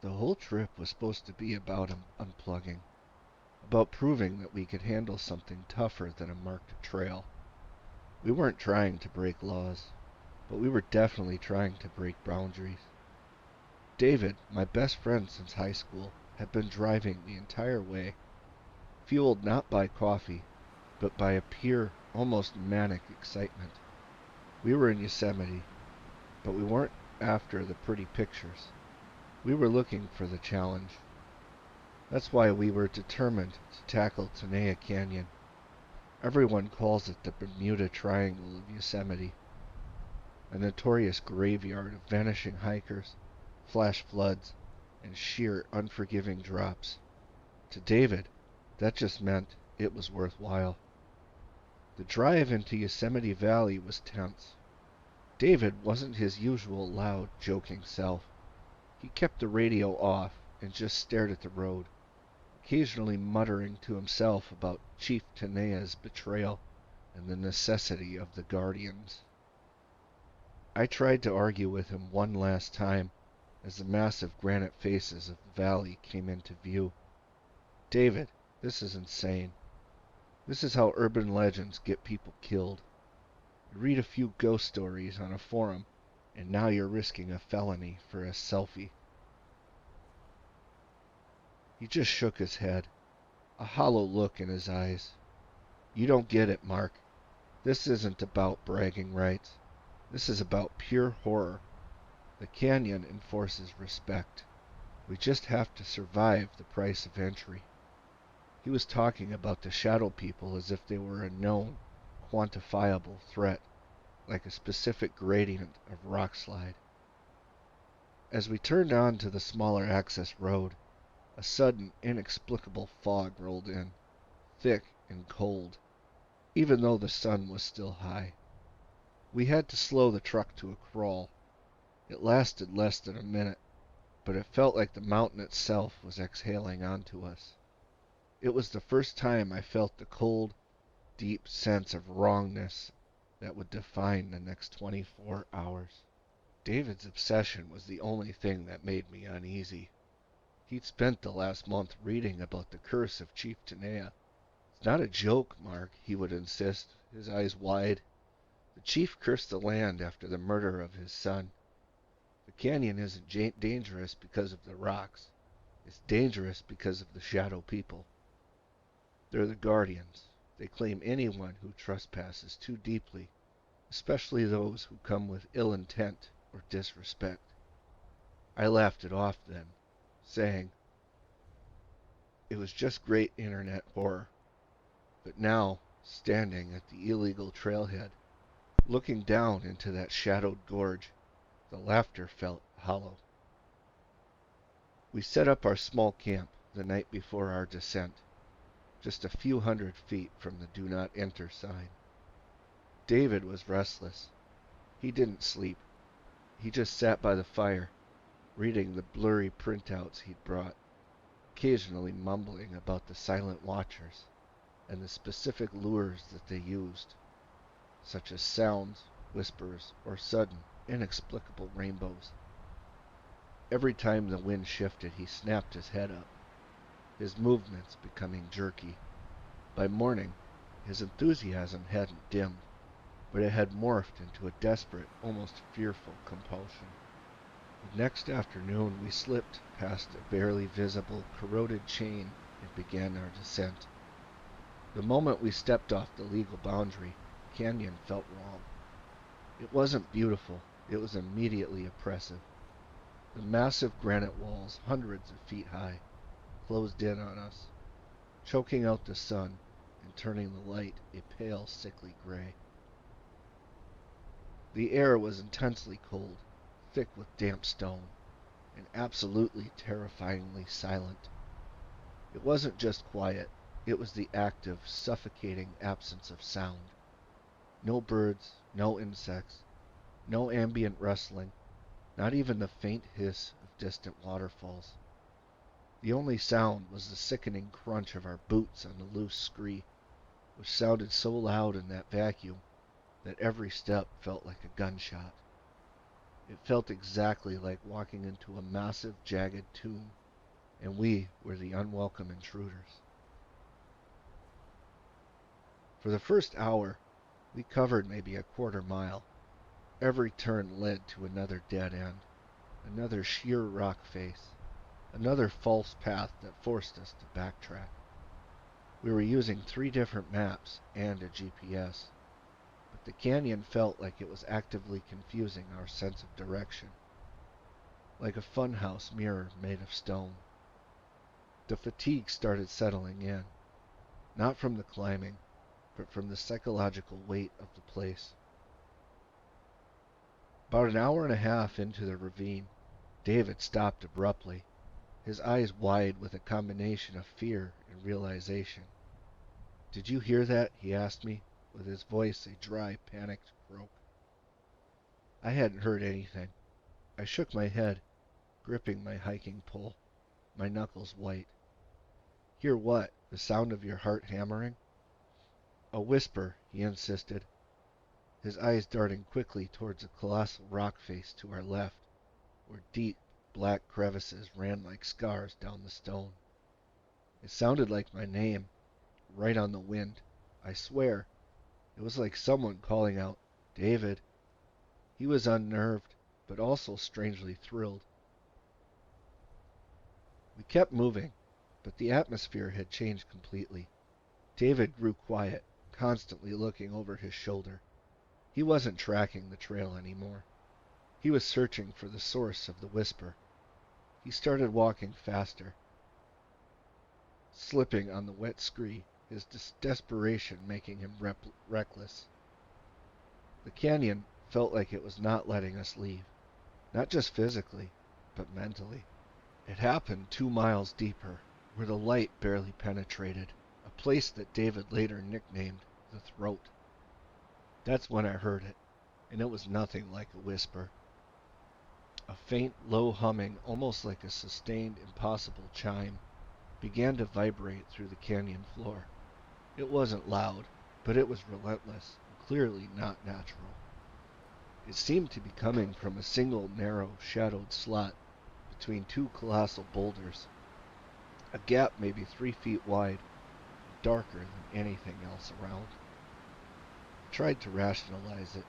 The whole trip was supposed to be about unplugging, about proving that we could handle something tougher than a marked trail. We weren't trying to break laws, but we were definitely trying to break boundaries. David, my best friend since high school, had been driving the entire way, fueled not by coffee, but by a pure, almost manic excitement. We were in Yosemite, but we weren't after the pretty pictures. We were looking for the challenge. That's why we were determined to tackle Tenaya Canyon. Everyone calls it the Bermuda Triangle of Yosemite, a notorious graveyard of vanishing hikers, flash floods, and sheer unforgiving drops. To David, that just meant it was worthwhile. The drive into Yosemite Valley was tense. David wasn't his usual loud, joking self. He kept the radio off and just stared at the road, occasionally muttering to himself about Chief Tenaya's betrayal and the necessity of the guardians. I tried to argue with him one last time as the massive granite faces of the valley came into view. David, this is insane. This is how urban legends get people killed. You read a few ghost stories on a forum, and now you're risking a felony for a selfie. He just shook his head, a hollow look in his eyes. You don't get it, Mark. This isn't about bragging rights. This is about pure horror. The canyon enforces respect. We just have to survive the price of entry. He was talking about the shadow people as if they were a known, quantifiable threat, like a specific gradient of rock slide. As we turned on to the smaller access road, a sudden, inexplicable fog rolled in, thick and cold, even though the sun was still high. We had to slow the truck to a crawl. It lasted less than a minute, but it felt like the mountain itself was exhaling onto us. It was the first time I felt the cold, deep sense of wrongness that would define the next 24 hours. David's obsession was the only thing that made me uneasy. He'd spent the last month reading about the Curse of Chief Tenaya. It's not a joke, Mark, he would insist, his eyes wide. The chief cursed the land after the murder of his son. The canyon isn't dangerous because of the rocks. It's dangerous because of the shadow people. They're the guardians. They claim anyone who trespasses too deeply, especially those who come with ill intent or disrespect. I laughed it off then, saying, it was just great internet horror. But now, standing at the illegal trailhead, looking down into that shadowed gorge, the laughter felt hollow. We set up our small camp the night before our descent, just a few hundred feet from the Do Not Enter sign. David was restless. He didn't sleep. He just sat by the fire, reading the blurry printouts he'd brought, occasionally mumbling about the silent watchers and the specific lures that they used, such as sounds, whispers, or sudden, inexplicable rainbows. Every time the wind shifted, he snapped his head up, his movements becoming jerky. By morning, his enthusiasm hadn't dimmed, but it had morphed into a desperate, almost fearful compulsion. The next afternoon, we slipped past a barely visible, corroded chain and began our descent. The moment we stepped off the legal boundary, the canyon felt wrong. It wasn't beautiful, it was immediately oppressive. The massive granite walls, hundreds of feet high, closed in on us, choking out the sun and turning the light a pale, sickly gray. The air was intensely cold, thick with damp stone, and absolutely terrifyingly silent. It wasn't just quiet, it was the active, suffocating absence of sound. No birds, no insects, no ambient rustling, not even the faint hiss of distant waterfalls. The only sound was the sickening crunch of our boots on the loose scree, which sounded so loud in that vacuum that every step felt like a gunshot. It felt exactly like walking into a massive, jagged tomb, and we were the unwelcome intruders. For the first hour, we covered maybe a quarter mile. Every turn led to another dead end, another sheer rock face, another false path that forced us to backtrack. We were using 3 different maps and a GPS, but the canyon felt like it was actively confusing our sense of direction, like a funhouse mirror made of stone. The fatigue started settling in, not from the climbing, but from the psychological weight of the place. About an hour and a half into the ravine, David stopped abruptly, his eyes wide with a combination of fear and realization. "Did you hear that?" he asked me, with his voice a dry, panicked croak. I hadn't heard anything. I shook my head, gripping my hiking pole, my knuckles white. "Hear what? The sound of your heart hammering?" "A whisper," he insisted, his eyes darting quickly towards a colossal rock face to our left, where deep, black crevices ran like scars down the stone. It sounded like my name, right on the wind. I swear, it was like someone calling out, "David." He was unnerved, but also strangely thrilled. We kept moving, but the atmosphere had changed completely. David grew quiet, constantly looking over his shoulder. He wasn't tracking the trail anymore. He was searching for the source of the whisper. He started walking faster, slipping on the wet scree, his desperation making him reckless. The canyon felt like it was not letting us leave, not just physically, but mentally. It happened 2 miles deeper, where the light barely penetrated, a place that David later nicknamed the Throat. That's when I heard it, and it was nothing like a whisper. A faint, low humming, almost like a sustained, impossible chime, began to vibrate through the canyon floor. It wasn't loud, but it was relentless, and clearly not natural. It seemed to be coming from a single narrow, shadowed slot between 2 colossal boulders, a gap maybe 3 feet wide, darker than anything else around. I tried to rationalize it.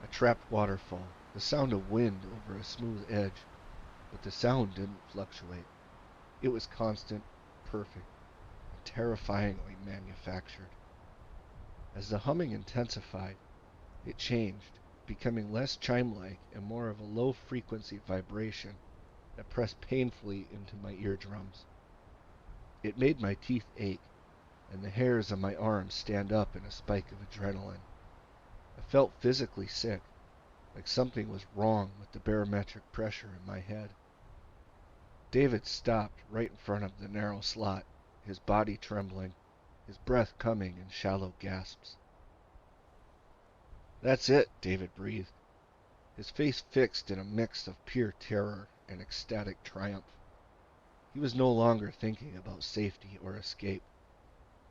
A trapped waterfall, the sound of wind over a smooth edge, but the sound didn't fluctuate. It was constant, perfect, and terrifyingly manufactured. As the humming intensified, it changed, becoming less chime-like and more of a low-frequency vibration that pressed painfully into my eardrums. It made my teeth ache, and the hairs on my arms stand up in a spike of adrenaline. I felt physically sick, like something was wrong with the barometric pressure in my head. David stopped right in front of the narrow slot, his body trembling, his breath coming in shallow gasps. "That's it," David breathed, his face fixed in a mix of pure terror and ecstatic triumph. He was no longer thinking about safety or escape.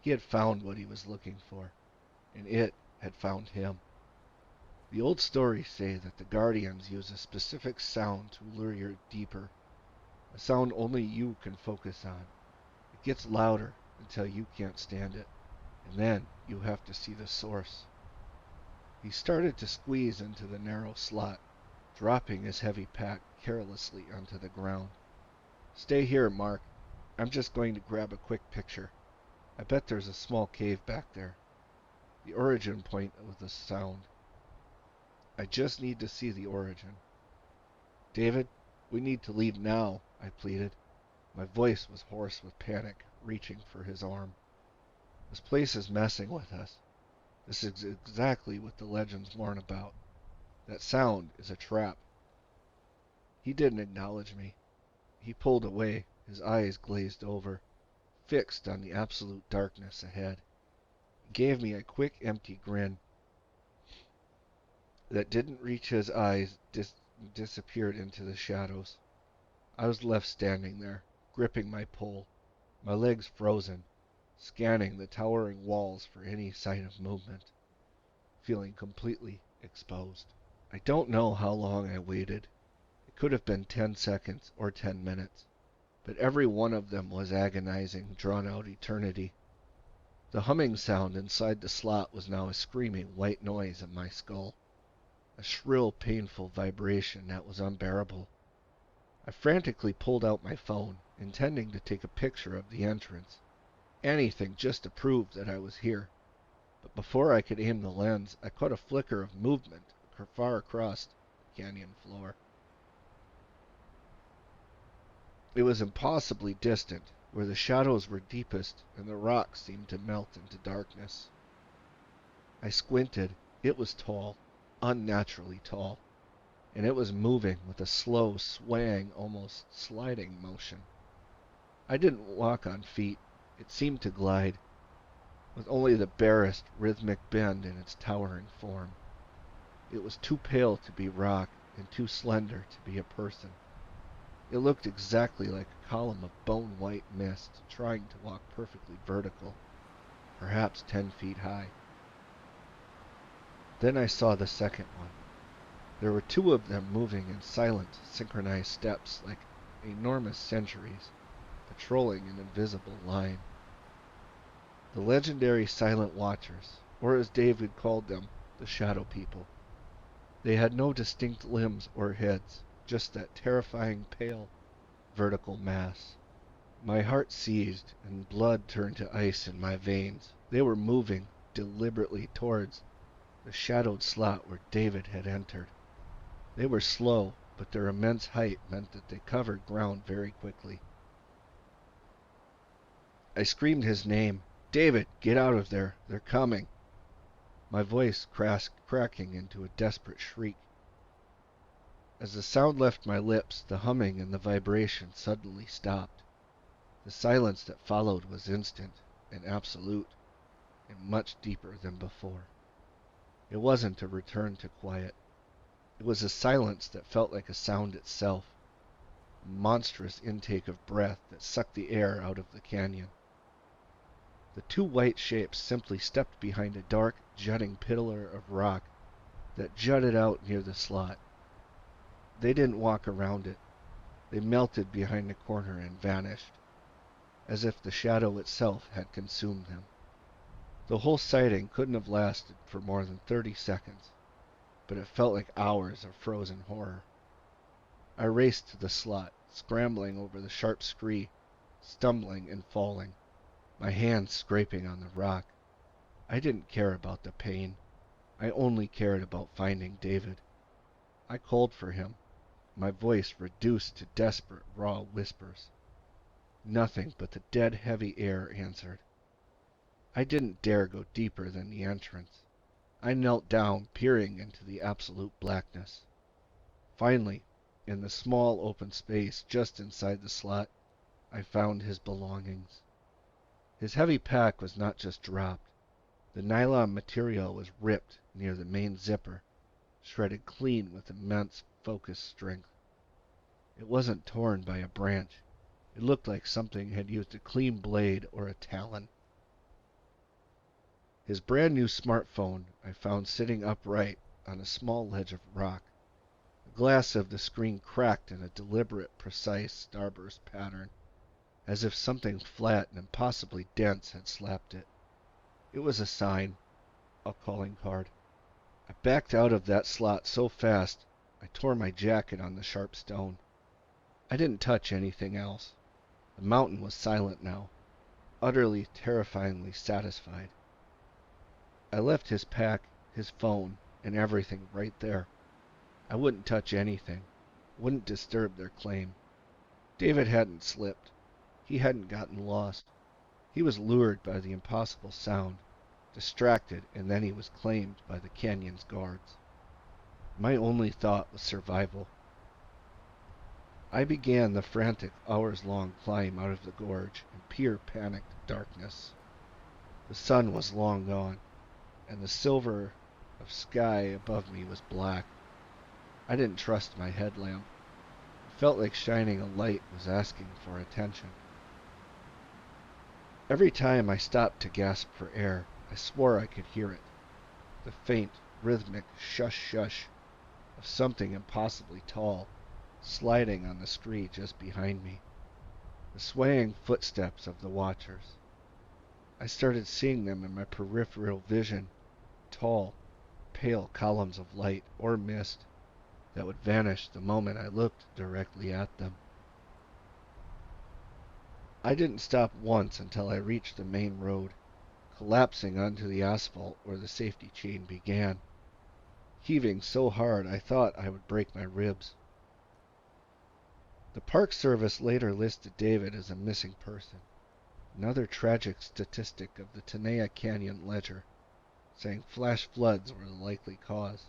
He had found what he was looking for, and it had found him. The old stories say that the guardians use a specific sound to lure you deeper, a sound only you can focus on. It gets louder until you can't stand it, and then you have to see the source. He started to squeeze into the narrow slot, dropping his heavy pack carelessly onto the ground. "Stay here, Mark. I'm just going to grab a quick picture. I bet there's a small cave back there, the origin point of the sound. I just need to see the origin." "David, we need to leave now," I pleaded. My voice was hoarse with panic, reaching for his arm. "This place is messing with us. This is exactly what the legends warn about. That sound is a trap." He didn't acknowledge me. He pulled away, his eyes glazed over, fixed on the absolute darkness ahead. He gave me a quick, empty grin that didn't reach his eyes, disappeared into the shadows. I was left standing there, gripping my pole, my legs frozen, scanning the towering walls for any sign of movement, feeling completely exposed. I don't know how long I waited. It could have been 10 seconds or 10 minutes, but every one of them was agonizing, drawn-out eternity. The humming sound inside the slot was now a screaming white noise in my skull, a shrill, painful vibration that was unbearable. I frantically pulled out my phone, intending to take a picture of the entrance. Anything just to prove that I was here. But before I could aim the lens, I caught a flicker of movement far across the canyon floor. It was impossibly distant, where the shadows were deepest and the rocks seemed to melt into darkness. I squinted. It was tall, unnaturally tall, and it was moving with a slow, swaying, almost sliding motion. I didn't walk on feet. It seemed to glide, with only the barest rhythmic bend in its towering form. It was too pale to be rock and too slender to be a person. It looked exactly like a column of bone-white mist trying to walk perfectly vertical, perhaps 10 feet high. Then I saw the second one. There were two of them moving in silent, synchronized steps like enormous sentries, patrolling an invisible line. The legendary Silent Watchers, or as David called them, the Shadow People. They had no distinct limbs or heads, just that terrifying pale, vertical mass. My heart seized, and blood turned to ice in my veins. They were moving deliberately towards the shadowed slot where David had entered. They were slow, but their immense height meant that they covered ground very quickly. I screamed his name. "David, get out of there! They're coming!" My voice cracking into a desperate shriek. As the sound left my lips, the humming and the vibration suddenly stopped. The silence that followed was instant and absolute, and much deeper than before. It wasn't a return to quiet. It was a silence that felt like a sound itself, a monstrous intake of breath that sucked the air out of the canyon. The two white shapes simply stepped behind a dark, jutting pillar of rock that jutted out near the slot. They didn't walk around it. They melted behind the corner and vanished, as if the shadow itself had consumed them. The whole sighting couldn't have lasted for more than 30 seconds, but it felt like hours of frozen horror. I raced to the slot, scrambling over the sharp scree, stumbling and falling, my hands scraping on the rock. I didn't care about the pain. I only cared about finding David. I called for him, my voice reduced to desperate, raw whispers. Nothing but the dead, heavy air answered. I didn't dare go deeper than the entrance. I knelt down, peering into the absolute blackness. Finally, in the small open space just inside the slot, I found his belongings. His heavy pack was not just dropped. The nylon material was ripped near the main zipper, shredded clean with immense focused strength. It wasn't torn by a branch. It looked like something had used a clean blade or a talon. His brand new smartphone I found sitting upright on a small ledge of rock. The glass of the screen cracked in a deliberate, precise starburst pattern, as if something flat and impossibly dense had slapped it. It was a sign, a calling card. I backed out of that slot so fast I tore my jacket on the sharp stone. I didn't touch anything else. The mountain was silent now, utterly, terrifyingly satisfied. I left his pack, his phone, and everything right there. I wouldn't touch anything, wouldn't disturb their claim. David hadn't slipped. He hadn't gotten lost. He was lured by the impossible sound, distracted, and then he was claimed by the canyon's guards. My only thought was survival. I began the frantic, hours-long climb out of the gorge in pure panicked darkness. The sun was long gone, and the silver of sky above me was black. I didn't trust my headlamp. It felt like shining a light was asking for attention. Every time I stopped to gasp for air, I swore I could hear it. The faint, rhythmic shush-shush of something impossibly tall sliding on the scree just behind me. The swaying footsteps of the watchers. I started seeing them in my peripheral vision, tall, pale columns of light or mist that would vanish the moment I looked directly at them. I didn't stop once until I reached the main road, collapsing onto the asphalt where the safety chain began, heaving so hard I thought I would break my ribs. The Park Service later listed David as a missing person, another tragic statistic of the Tenaya Canyon ledger, saying flash floods were the likely cause.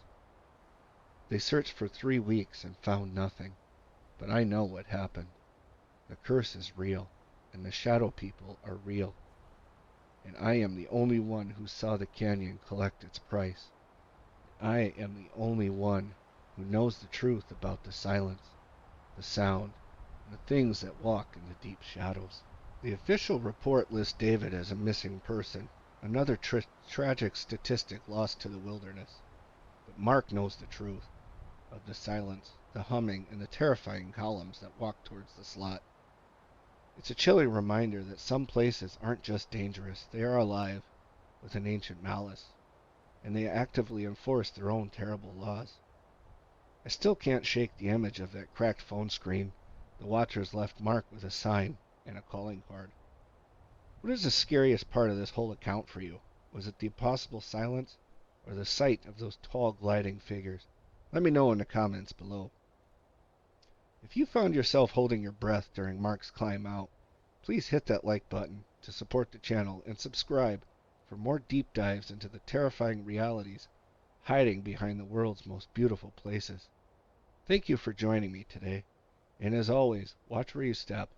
They searched for 3 weeks and found nothing, but I know what happened. The curse is real, and the shadow people are real, and I am the only one who saw the canyon collect its price. I am the only one who knows the truth about the silence, the sound, and the things that walk in the deep shadows. The official report lists David as a missing person, another tragic statistic lost to the wilderness. But Mark knows the truth of the silence, the humming, and the terrifying columns that walk towards the slot. It's a chilling reminder that some places aren't just dangerous, they are alive, with an ancient malice, and they actively enforce their own terrible laws. I still can't shake the image of that cracked phone screen. The watchers left Mark with a sign and a calling card. What is the scariest part of this whole account for you? Was it the impossible silence, or the sight of those tall gliding figures? Let me know in the comments below. If you found yourself holding your breath during Mark's climb out, please hit that like button to support the channel and subscribe for more deep dives into the terrifying realities hiding behind the world's most beautiful places. Thank you for joining me today, and as always, watch where you step.